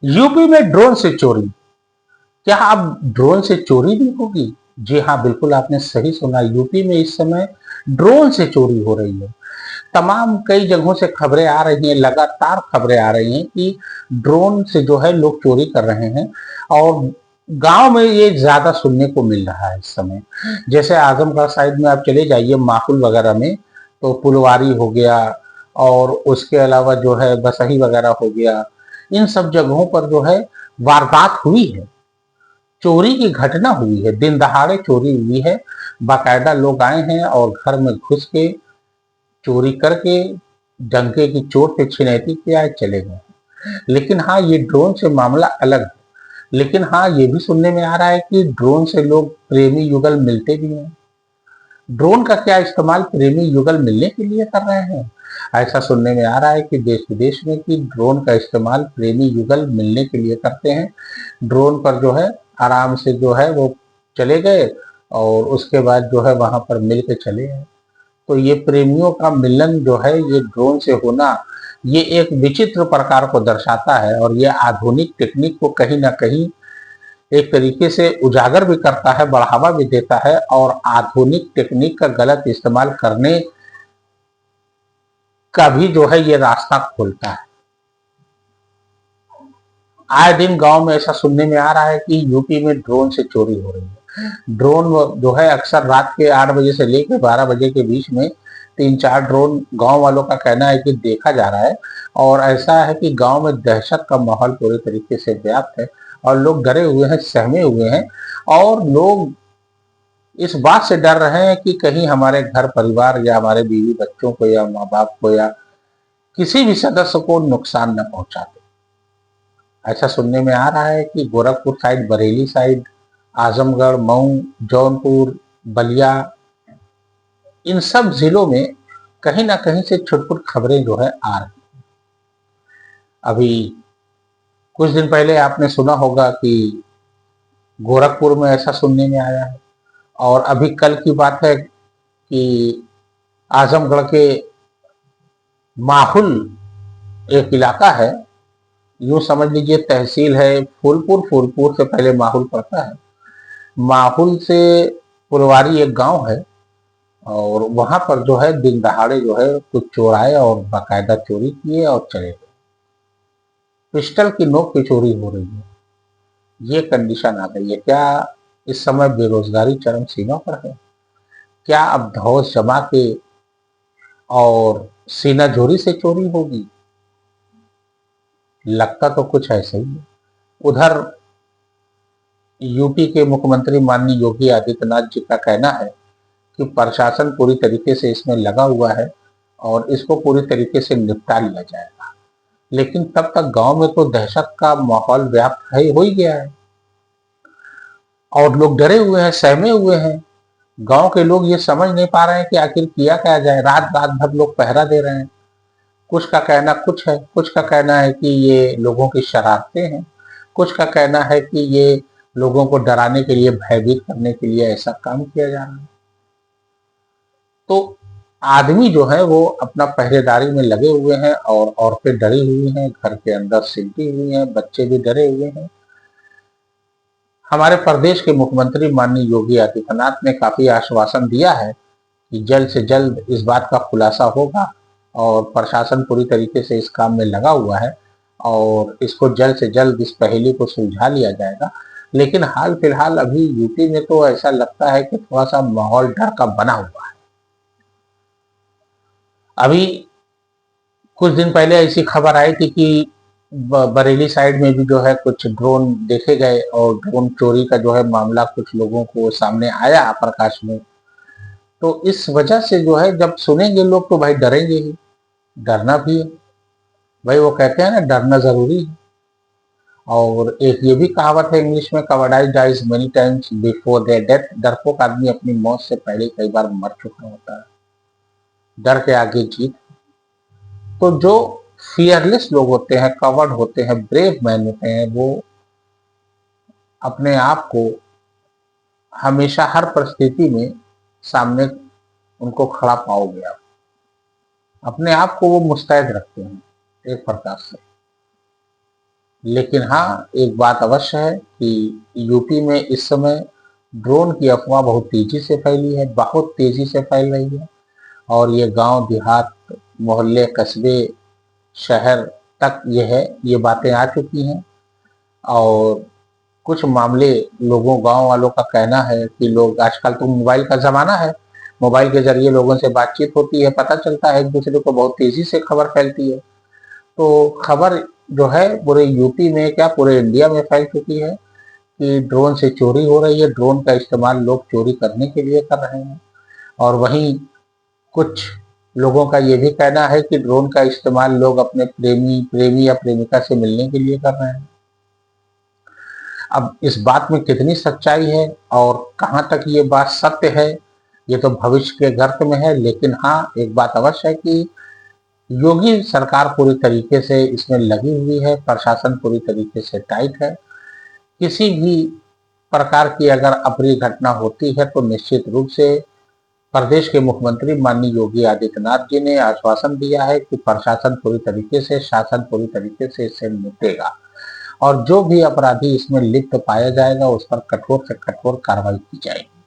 UP में drone से चोरी। क्या अब ड्रोन से चोरी भी होगी? जी हाँ, बिल्कुल आपने सही सुना। यूपी में इस समय ड्रोन से चोरी हो रही है। तमाम कई जगहों से खबरें आ रही हैं, लगातार खबरें आ रही हैं कि ड्रोन से जो है लोग चोरी कर रहे हैं। और गांव में ये ज्यादा सुनने को मिल रहा है इस समय। जैसे आजमगढ़ साइड में आप चले जाइए, माकुल वगैरह में, तो पुलवारी हो गया, और उसके अलावा जो है बसही वगैरह हो गया, इन सब जगहों पर जो है वारदात हुई है, चोरी की घटना हुई है, दिन दहाड़े चोरी हुई है। बाकायदा लोग आए हैं और घर में घुस के चोरी करके डंके की चोट पे छिनैती किया है, चले गए। लेकिन हाँ, ये ड्रोन से मामला अलग है। लेकिन हाँ, ये भी सुनने में आ रहा है कि ड्रोन से लोग प्रेमी युगल मिलते भी हैं। ड्रोन का क्या इस्तेमाल प्रेमी युगल मिलने के लिए कर रहे हैं? ऐसा सुनने में आ रहा है कि देश विदेश में कि ड्रोन का इस्तेमाल प्रेमी युगल मिलने के लिए करते हैं। ड्रोन पर जो है आराम से जो है वो चले गए, और उसके बाद जो है वहां पर मिल के चले गए। तो ये प्रेमियों का मिलन जो है ये ड्रोन से होना, ये एक विचित्र प्रकार को दर्शाता है, और ये आधुनिक टेक्निक को कहीं ना कहीं एक तरीके से उजागर भी करता है, बढ़ावा भी देता है, और आधुनिक टेक्निक का गलत इस्तेमाल करने का भी जो है ये रास्ता खोलता है। आए दिन गांव में ऐसा सुनने में आ रहा है कि यूपी में ड्रोन से चोरी हो रही है। ड्रोन जो है अक्सर रात के 8 बजे से लेकर 12 बजे के बीच में 3-4 ड्रोन गांव वालों का कहना है कि देखा जा रहा है। और ऐसा है कि गांव में दहशत का माहौल पूरे तरीके से व्याप्त है, और लोग डरे हुए हैं, सहमे हुए हैं। और लोग इस बात से डर रहे हैं कि कहीं हमारे घर परिवार या हमारे बीवी बच्चों को या माँ बाप को या किसी भी सदस्य को नुकसान न पहुंचा दे। ऐसा सुनने में आ रहा है कि गोरखपुर साइड, बरेली साइड, आजमगढ़, मऊ, जौनपुर, बलिया, इन सब जिलों में कहीं ना कहीं से छुटपुट खबरें जो है आ रही। अभी कुछ दिन पहले आपने सुना होगा कि गोरखपुर में ऐसा सुनने में आया है। और अभी कल की बात है कि आजमगढ़ के माहुल एक इलाका है, यूं समझ लीजिए तहसील है फूलपुर, फूलपुर से पहले माहुल पड़ता है। माहुल से पुलवारी एक गांव है, और वहां पर जो है दिन दहाड़े जो है कुछ चोर आए और बाकायदा चोरी किए और चले गए। पिस्टल की नोक पे चोरी हो रही है, ये कंडीशन आ गई है। क्या इस समय बेरोजगारी चरम सीमा पर है? क्या अब धौस जमा के और सीना जोरी से चोरी होगी? लगता तो कुछ ऐसा ही है। उधर यूपी के मुख्यमंत्री माननीय योगी आदित्यनाथ जी का कहना है कि प्रशासन पूरी तरीके से इसमें लगा हुआ है, और इसको पूरी तरीके से निपटा लिया जाएगा। लेकिन तब तक गांव में तो दहशत का माहौल व्याप्त है, हो ही गया है, और लोग डरे हुए हैं, सहमे हुए हैं। गांव के लोग ये समझ नहीं पा रहे हैं कि आखिर किया क्या जाए। रात रात भर लोग पहरा दे रहे हैं। कुछ का कहना कुछ है, कुछ का कहना है कि ये लोगों की शरारतें हैं, कुछ का कहना है कि ये लोगों को डराने के लिए, भयभीत करने के लिए ऐसा काम किया जा रहा है। तो आदमी जो है वो अपना पहरेदारी में लगे हुए हैं, और औरतें डरी हुई हैं, घर के अंदर सिमटी हुई हैं, बच्चे भी डरे हुए हैं। हमारे प्रदेश के मुख्यमंत्री माननीय योगी आदित्यनाथ ने काफी आश्वासन दिया है कि जल्द से जल्द इस बात का खुलासा होगा, और प्रशासन पूरी तरीके से इस काम में लगा हुआ है, और इसको जल्द से जल्द इस पहेली को सुलझा लिया जाएगा। लेकिन हाल फिलहाल अभी यूपी में तो ऐसा लगता है कि थोड़ा सा माहौल डर का बना हुआ है। अभी कुछ दिन पहले ऐसी खबर आई थी कि बरेली साइड में भी जो है कुछ ड्रोन देखे गए, और ड्रोन चोरी का जो है मामला कुछ लोगों को सामने आया प्रकाश में। तो इस वजह से जो है जब सुनेंगे लोग तो भाई डरेंगे ही, डरना भी है। भाई वो कहते हैं ना, डरना जरूरी है। और एक ये भी कहावत है इंग्लिश में, cowards dies many times before their death. डरपोक आदमी अपनी मौत से पहले कई बार मर चुका होता है। डर के आगे जीत। तो जो फियरलेस लोग होते हैं, कवर्ड होते हैं, ब्रेव मैन होते हैं, वो अपने आप को हमेशा हर परिस्थिति में सामने उनको खड़ा पाओगे आप। अपने आप को वो मुस्तैद रखते हैं एक प्रकार से। लेकिन हाँ, एक बात अवश्य है कि यूपी में इस समय ड्रोन की अफवाह बहुत तेजी से फैली है, बहुत तेजी से फैल रही है। और ये गांव देहात, मोहल्ले, कस्बे, शहर तक ये बातें आ चुकी हैं। और कुछ मामले, लोगों, गांव वालों का कहना है कि लोग, आजकल तो मोबाइल का ज़माना है, मोबाइल के ज़रिए लोगों से बातचीत होती है, पता चलता है एक-दूसरे को, बहुत तेज़ी से खबर फैलती है। तो खबर जो है पूरे यूपी में क्या पूरे इंडिया में फैल चुकी है कि ड्रोन से चोरी हो रही है, ड्रोन का इस्तेमाल लोग चोरी करने के लिए कर रहे हैं। और वहीं कुछ लोगों का ये भी कहना है कि ड्रोन का इस्तेमाल लोग अपने प्रेमी या प्रेमिका से मिलने के लिए कर रहे हैं। अब इस बात में कितनी सच्चाई है और कहाँ तक ये बात सत्य है, ये तो भविष्य के गर्त में है। लेकिन हाँ, एक बात अवश्य है कि योगी सरकार पूरी तरीके से इसमें लगी हुई है, प्रशासन पूरी तरीके से टाइट है। किसी भी प्रकार की अगर अप्रिय घटना होती है तो निश्चित रूप से प्रदेश के मुख्यमंत्री माननीय योगी आदित्यनाथ जी ने आश्वासन दिया है कि प्रशासन पूरी तरीके से, शासन पूरी तरीके से इससे निपटेगा और जो भी अपराधी इसमें लिप्त पाया जाएगा उस पर कठोर से कठोर कार्रवाई की जाएगी।